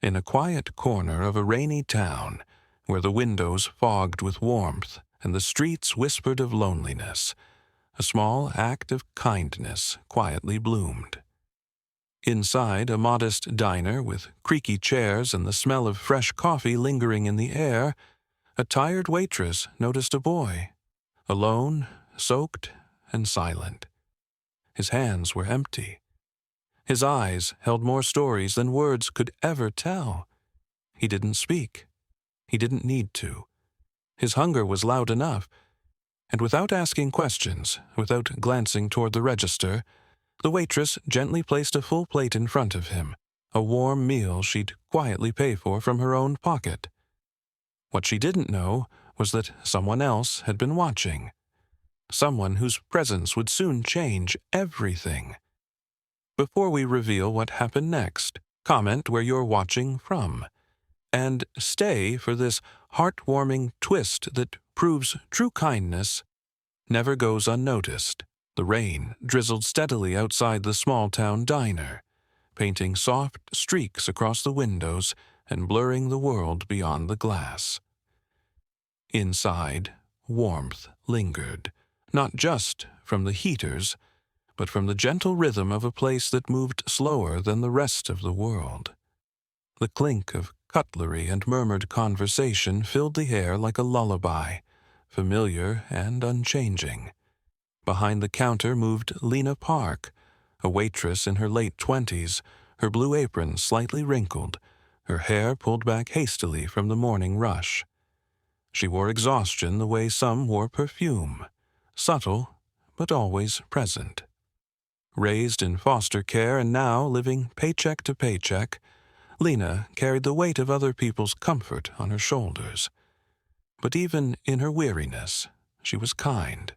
In a quiet corner of a rainy town, where the windows fogged with warmth and the streets whispered of loneliness, a small act of kindness quietly bloomed. Inside a modest diner with creaky chairs and the smell of fresh coffee lingering in the air, a tired waitress noticed a boy, alone, soaked, and silent. His hands were empty. His eyes held more stories than words could ever tell. He didn't speak. He didn't need to. His hunger was loud enough, and without asking questions, without glancing toward the register, the waitress gently placed a full plate in front of him, a warm meal she'd quietly pay for from her own pocket. What she didn't know was that someone else had been watching. Someone whose presence would soon change everything. Before we reveal what happened next, comment where you're watching from. And stay for this heartwarming twist that proves true kindness never goes unnoticed. The rain drizzled steadily outside the small-town diner, painting soft streaks across the windows and blurring the world beyond the glass. Inside, warmth lingered, not just from the heaters, but from the gentle rhythm of a place that moved slower than the rest of the world. The clink of cutlery and murmured conversation filled the air like a lullaby, familiar and unchanging. Behind the counter moved Lena Park, a waitress in her late 20s, her blue apron slightly wrinkled, her hair pulled back hastily from the morning rush. She wore exhaustion the way some wore perfume, subtle but always present. Raised in foster care and now living paycheck to paycheck, Lena carried the weight of other people's comfort on her shoulders. But even in her weariness, she was kind.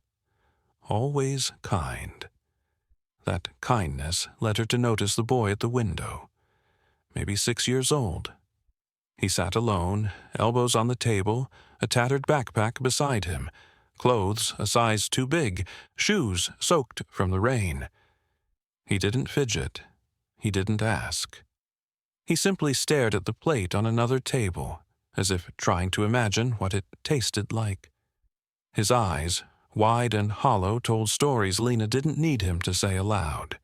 Always kind. That kindness led her to notice the boy at the window, maybe 6 years old. He sat alone, elbows on the table, a tattered backpack beside him, clothes a size too big, shoes soaked from the rain. He didn't fidget. He didn't ask. He simply stared at the plate on another table, as if trying to imagine what it tasted like. His eyes, wide and hollow, told stories Lena didn't need him to say aloud.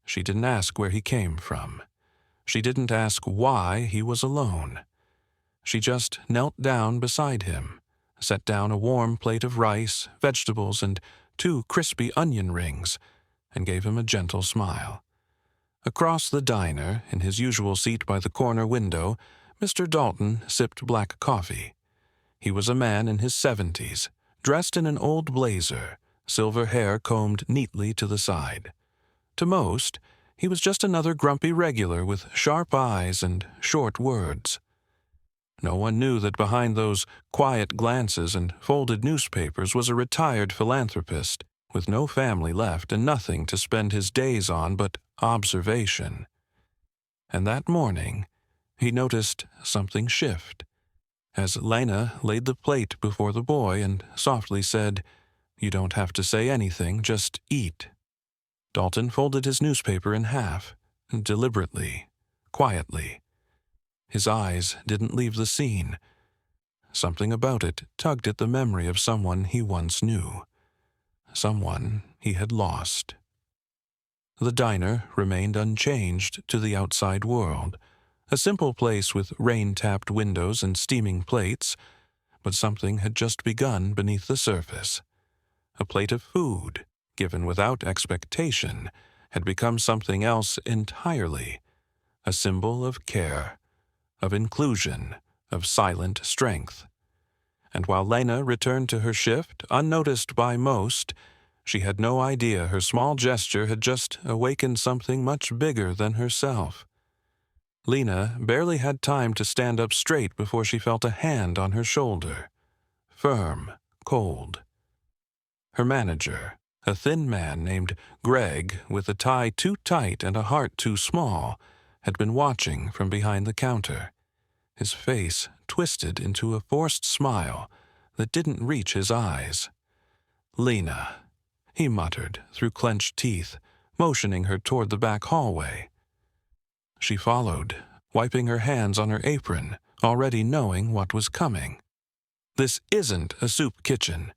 She didn't ask where he came from. She didn't ask why he was alone. She just knelt down beside him, set down a warm plate of rice, vegetables, and 2 crispy onion rings, and gave him a gentle smile. Across the diner, in his usual seat by the corner window, Mr. Dalton sipped black coffee. He was a man in his 70s, dressed in an old blazer, silver hair combed neatly to the side. To most, he was just another grumpy regular with sharp eyes and short words. No one knew that behind those quiet glances and folded newspapers was a retired philanthropist, with no family left and nothing to spend his days on but observation. And that morning, he noticed something shift, as Lena laid the plate before the boy and softly said, "You don't have to say anything, just eat." Dalton folded his newspaper in half, deliberately, quietly. His eyes didn't leave the scene. Something about it tugged at the memory of someone he once knew. Someone he had lost. The diner remained unchanged to the outside world, a simple place with rain-tapped windows and steaming plates, but something had just begun beneath the surface. A plate of food, given without expectation, had become something else entirely, a symbol of care, of inclusion, of silent strength. And while Lena returned to her shift, unnoticed by most, she had no idea her small gesture had just awakened something much bigger than herself. Lena barely had time to stand up straight before she felt a hand on her shoulder, firm, cold. Her manager, a thin man named Greg with a tie too tight and a heart too small, had been watching from behind the counter, his face twisted into a forced smile that didn't reach his eyes. "Lena," he muttered through clenched teeth, motioning her toward the back hallway. She followed, wiping her hands on her apron, already knowing what was coming. "This isn't a soup kitchen,"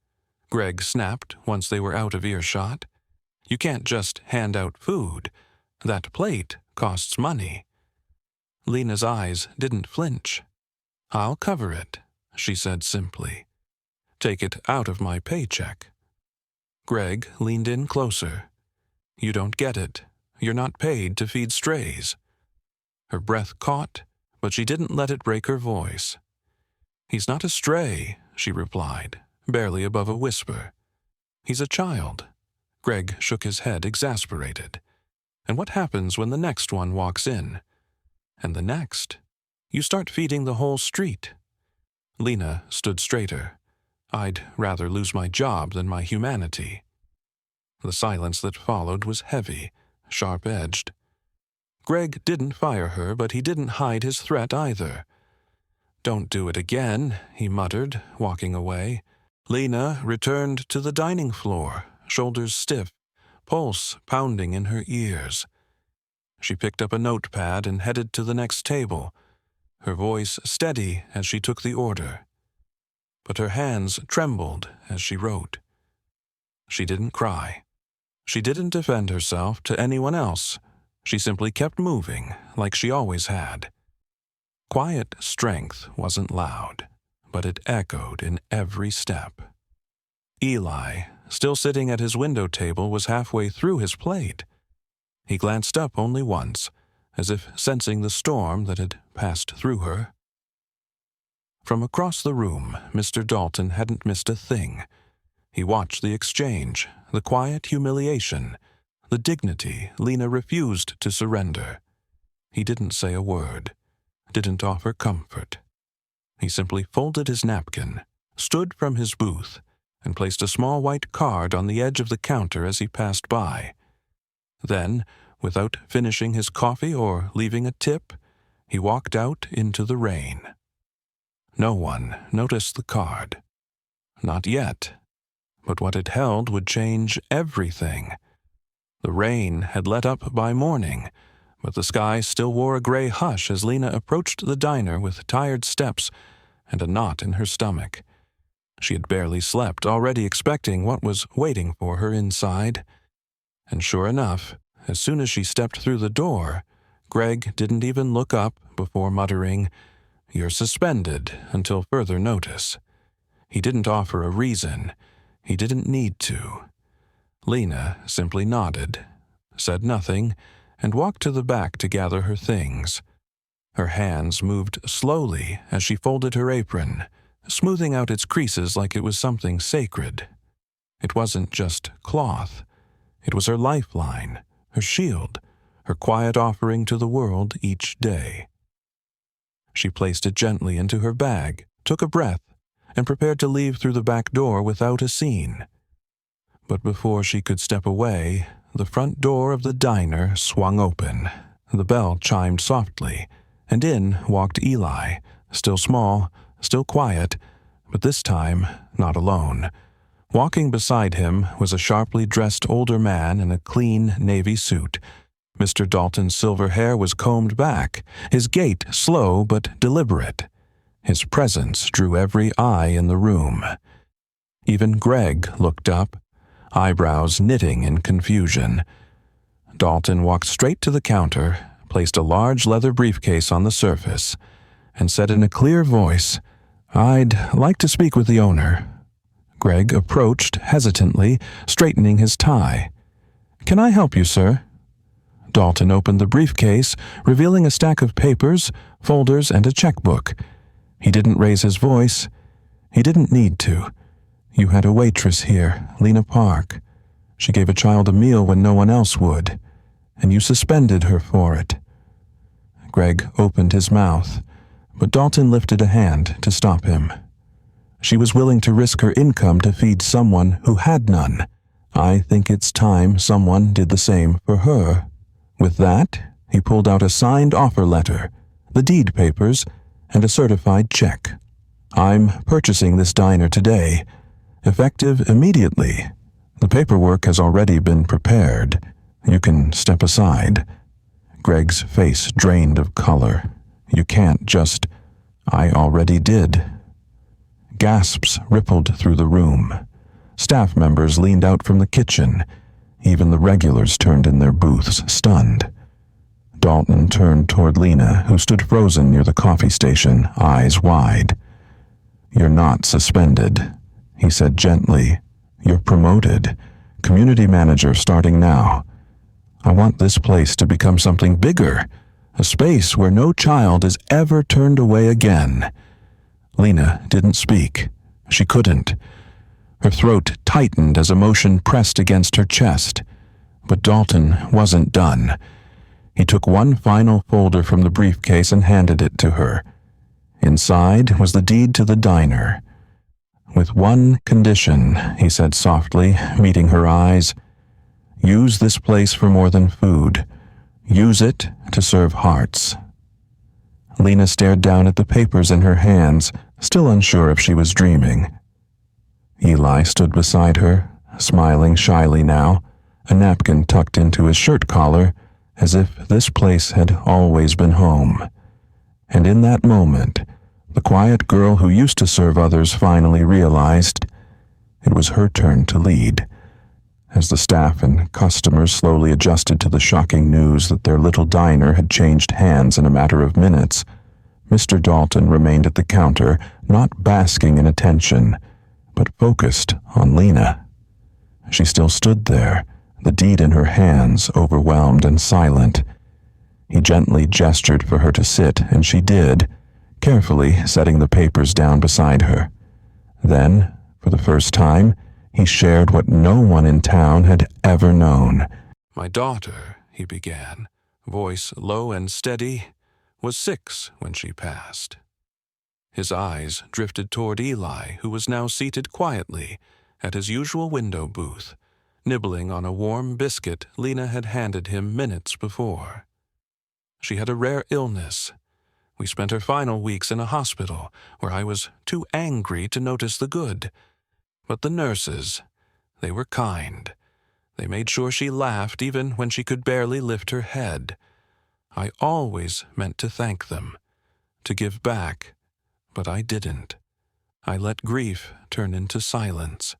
Greg snapped once they were out of earshot. "You can't just hand out food. That plate costs money." Lena's eyes didn't flinch. "I'll cover it," she said simply. "Take it out of my paycheck." Greg leaned in closer. "You don't get it. You're not paid to feed strays." Her breath caught, but she didn't let it break her voice. "He's not a stray," she replied, barely above a whisper. "He's a child." Greg shook his head, exasperated. "And what happens when the next one walks in? And the next? You start feeding the whole street." Lena stood straighter. "I'd rather lose my job than my humanity." The silence that followed was heavy, sharp-edged. Greg didn't fire her, but he didn't hide his threat either. "Don't do it again," he muttered, walking away. Lena returned to the dining floor, shoulders stiff, pulse pounding in her ears. She picked up a notepad and headed to the next table, her voice steady as she took the order. But her hands trembled as she wrote. She didn't cry. She didn't defend herself to anyone else. She simply kept moving, like she always had. Quiet strength wasn't loud, but it echoed in every step. Eli, still sitting at his window table, was halfway through his plate. He glanced up only once, as if sensing the storm that had passed through her. From across the room, Mr. Dalton hadn't missed a thing. He watched the exchange, the quiet humiliation, the dignity Lena refused to surrender. He didn't say a word, didn't offer comfort. He simply folded his napkin, stood from his booth, and placed a small white card on the edge of the counter as he passed by. Then, without finishing his coffee or leaving a tip, he walked out into the rain. No one noticed the card. Not yet. But what it held would change everything. The rain had let up by morning, but the sky still wore a gray hush as Lena approached the diner with tired steps and a knot in her stomach. She had barely slept, already expecting what was waiting for her inside. And sure enough, as soon as she stepped through the door, Greg didn't even look up before muttering, "You're suspended until further notice." He didn't offer a reason. He didn't need to. Lena simply nodded, said nothing, and walked to the back to gather her things. Her hands moved slowly as she folded her apron, smoothing out its creases like it was something sacred. It wasn't just cloth. It was her lifeline, her shield, her quiet offering to the world each day. She placed it gently into her bag, took a breath, and prepared to leave through the back door without a scene. But before she could step away, the front door of the diner swung open. The bell chimed softly, and in walked Eli, still small, still quiet, but this time not alone. Walking beside him was a sharply dressed older man in a clean navy suit. Mr. Dalton's silver hair was combed back, his gait slow but deliberate. His presence drew every eye in the room. Even Greg looked up, eyebrows knitting in confusion. Dalton walked straight to the counter, placed a large leather briefcase on the surface, and said in a clear voice, "I'd like to speak with the owner." Greg approached hesitantly, straightening his tie. "Can I help you, sir?" Dalton opened the briefcase, revealing a stack of papers, folders, and a checkbook. He didn't raise his voice. He didn't need to. "You had a waitress here, Lena Park. She gave a child a meal when no one else would, and you suspended her for it." Greg opened his mouth, but Dalton lifted a hand to stop him. "She was willing to risk her income to feed someone who had none. I think it's time someone did the same for her." With that, he pulled out a signed offer letter, the deed papers, and a certified check. "I'm purchasing this diner today, effective immediately. The paperwork has already been prepared. You can step aside." Greg's face drained of color. You can't just... I already did. Gasps rippled through the room. Staff members leaned out from the kitchen. Even the regulars turned in their booths, stunned. Dalton turned toward Lena, who stood frozen near the coffee station, eyes wide. "You're not suspended," he said gently. "You're promoted. Community manager starting now. I want this place to become something bigger, a space where no child is ever turned away again." Lena didn't speak. She couldn't. Her throat tightened as emotion pressed against her chest. But Dalton wasn't done. He took one final folder from the briefcase and handed it to her. Inside was the deed to the diner. "With one condition," he said softly, meeting her eyes. "Use this place for more than food. Use it to serve hearts." Lena stared down at the papers in her hands, still unsure if she was dreaming. Eli stood beside her, smiling shyly now, a napkin tucked into his shirt collar, as if this place had always been home. And in that moment, the quiet girl who used to serve others finally realized it was her turn to lead. As the staff and customers slowly adjusted to the shocking news that their little diner had changed hands in a matter of minutes, Mr. Dalton remained at the counter, not basking in attention, but focused on Lena. She still stood there, the deed in her hands, overwhelmed and silent. He gently gestured for her to sit, and she did, carefully setting the papers down beside her. Then, for the first time, he shared what no one in town had ever known. "My daughter," he began, voice low and steady, "was 6 when she passed." His eyes drifted toward Eli, who was now seated quietly at his usual window booth, nibbling on a warm biscuit Lena had handed him minutes before. "She had a rare illness. We spent her final weeks in a hospital where I was too angry to notice the good. But the nurses, they were kind. They made sure she laughed even when she could barely lift her head. I always meant to thank them, to give back, but I didn't. I let grief turn into silence."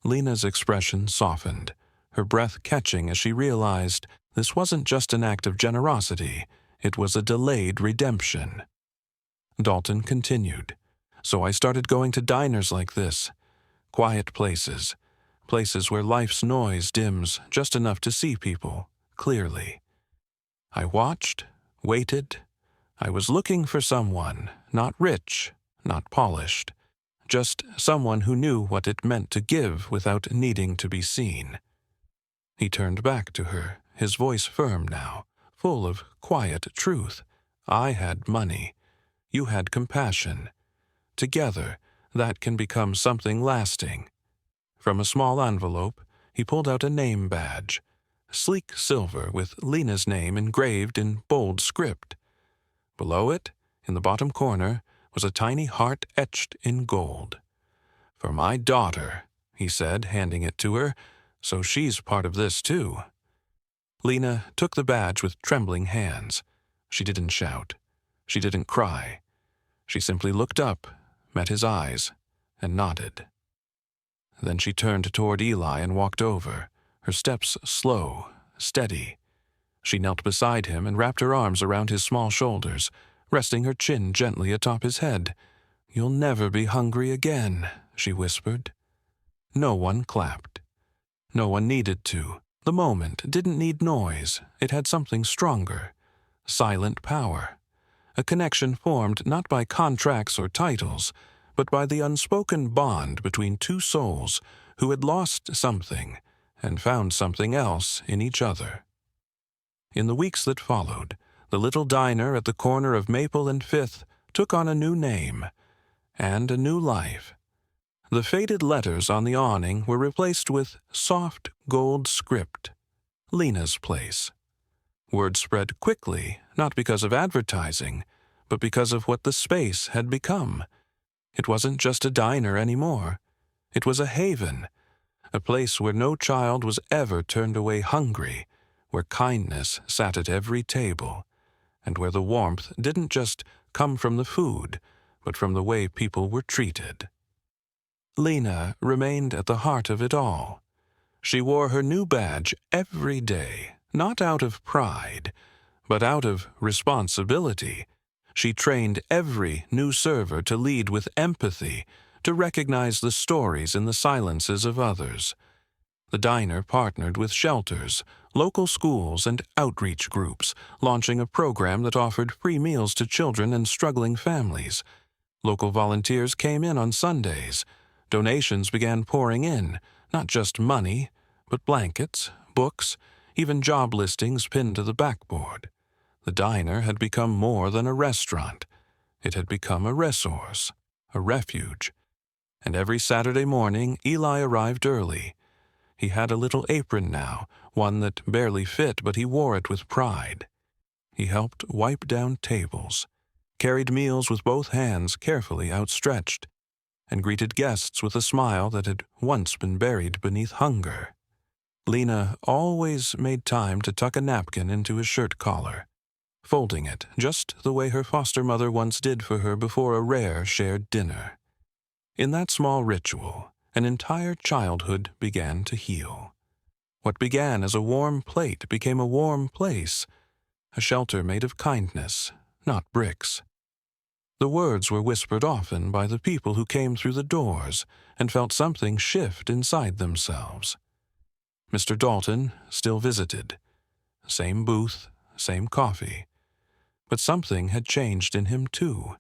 Lena's expression softened, her breath catching as she realized this wasn't just an act of generosity, it was a delayed redemption. Dalton continued, "So I started going to diners like this, quiet places, places where life's noise dims just enough to see people clearly. I watched, waited. I was looking for someone, not rich, not polished, just someone who knew what it meant to give without needing to be seen." He turned back to her, his voice firm now, full of quiet truth. "I had money. You had compassion. Together, that can become something lasting." From a small envelope, he pulled out a name badge, sleek silver with Lena's name engraved in bold script. Below it, in the bottom corner, was a tiny heart etched in gold. "For my daughter," he said, handing it to her, "so she's part of this too." Lena took the badge with trembling hands. She didn't shout. She didn't cry. She simply looked up, met his eyes, and nodded. Then she turned toward Eli and walked over, her steps slow, steady. She knelt beside him and wrapped her arms around his small shoulders, resting her chin gently atop his head. "You'll never be hungry again," she whispered. No one clapped. No one needed to. The moment didn't need noise. It had something stronger. Silent power. A connection formed not by contracts or titles, but by the unspoken bond between two souls who had lost something and found something else in each other. In the weeks that followed, the little diner at the corner of Maple and Fifth took on a new name and a new life. The faded letters on the awning were replaced with soft gold script, "Lena's Place." Word spread quickly, not because of advertising, but because of what the space had become. It wasn't just a diner anymore. It was a haven, a place where no child was ever turned away hungry, where kindness sat at every table, and where the warmth didn't just come from the food, but from the way people were treated. Lena remained at the heart of it all. She wore her new badge every day, not out of pride, but out of responsibility. She trained every new server to lead with empathy, to recognize the stories in the silences of others. The diner partnered with shelters, local schools, and outreach groups, launching a program that offered free meals to children and struggling families. Local volunteers came in on Sundays. Donations began pouring in, not just money, but blankets, books, even job listings pinned to the backboard. The diner had become more than a restaurant. It had become a resource, a refuge. And every Saturday morning, Eli arrived early. He had a little apron now, one that barely fit, but he wore it with pride. He helped wipe down tables, carried meals with both hands carefully outstretched, and greeted guests with a smile that had once been buried beneath hunger. Lena always made time to tuck a napkin into his shirt collar, folding it just the way her foster mother once did for her before a rare shared dinner. In that small ritual, an entire childhood began to heal. What began as a warm plate became a warm place, a shelter made of kindness, not bricks. The words were whispered often by the people who came through the doors and felt something shift inside themselves. Mr. Dalton still visited. Same booth, same coffee. But something had changed in him too.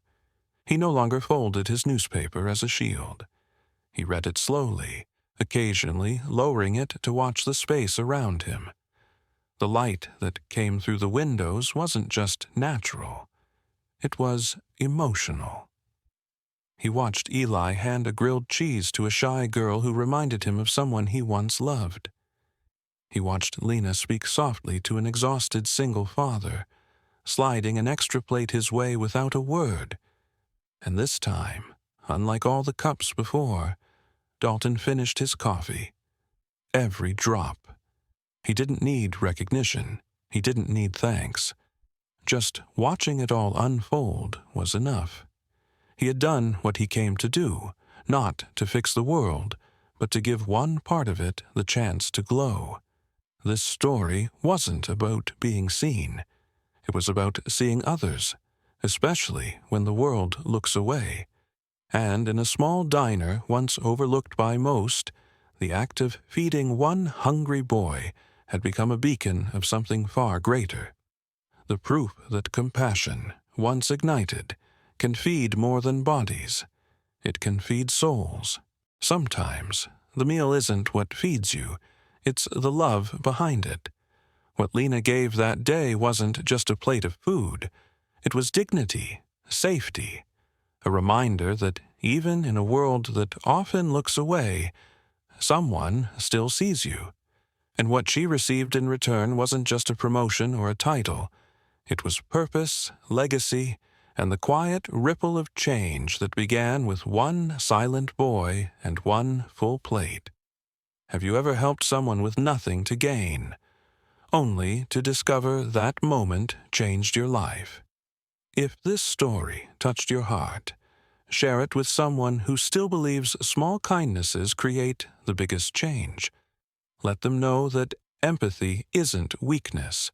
He no longer folded his newspaper as a shield. He read it slowly, occasionally lowering it to watch the space around him. The light that came through the windows wasn't just natural. It was emotional. He watched Eli hand a grilled cheese to a shy girl who reminded him of someone he once loved. He watched Lena speak softly to an exhausted single father, sliding an extra plate his way without a word. And this time, unlike all the cups before, Dalton finished his coffee. Every drop. He didn't need recognition. He didn't need thanks. Just watching it all unfold was enough. He had done what he came to do, not to fix the world, but to give one part of it the chance to glow. This story wasn't about being seen. It was about seeing others, especially when the world looks away. And in a small diner once overlooked by most, the act of feeding one hungry boy had become a beacon of something far greater. The proof that compassion, once ignited, can feed more than bodies. It can feed souls. Sometimes the meal isn't what feeds you, it's the love behind it. What Lena gave that day wasn't just a plate of food. It was dignity, safety, a reminder that even in a world that often looks away, someone still sees you. And what she received in return wasn't just a promotion or a title. It was purpose, legacy, and the quiet ripple of change that began with one silent boy and one full plate. Have you ever helped someone with nothing to gain, only to discover that moment changed your life? If this story touched your heart, share it with someone who still believes small kindnesses create the biggest change. Let them know that empathy isn't weakness.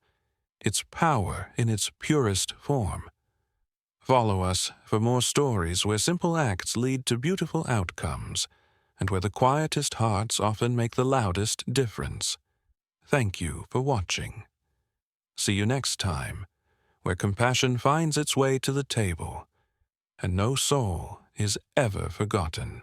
It's power in its purest form. Follow us for more stories where simple acts lead to beautiful outcomes, and where the quietest hearts often make the loudest difference. Thank you for watching. See you next time, where compassion finds its way to the table, and no soul is ever forgotten.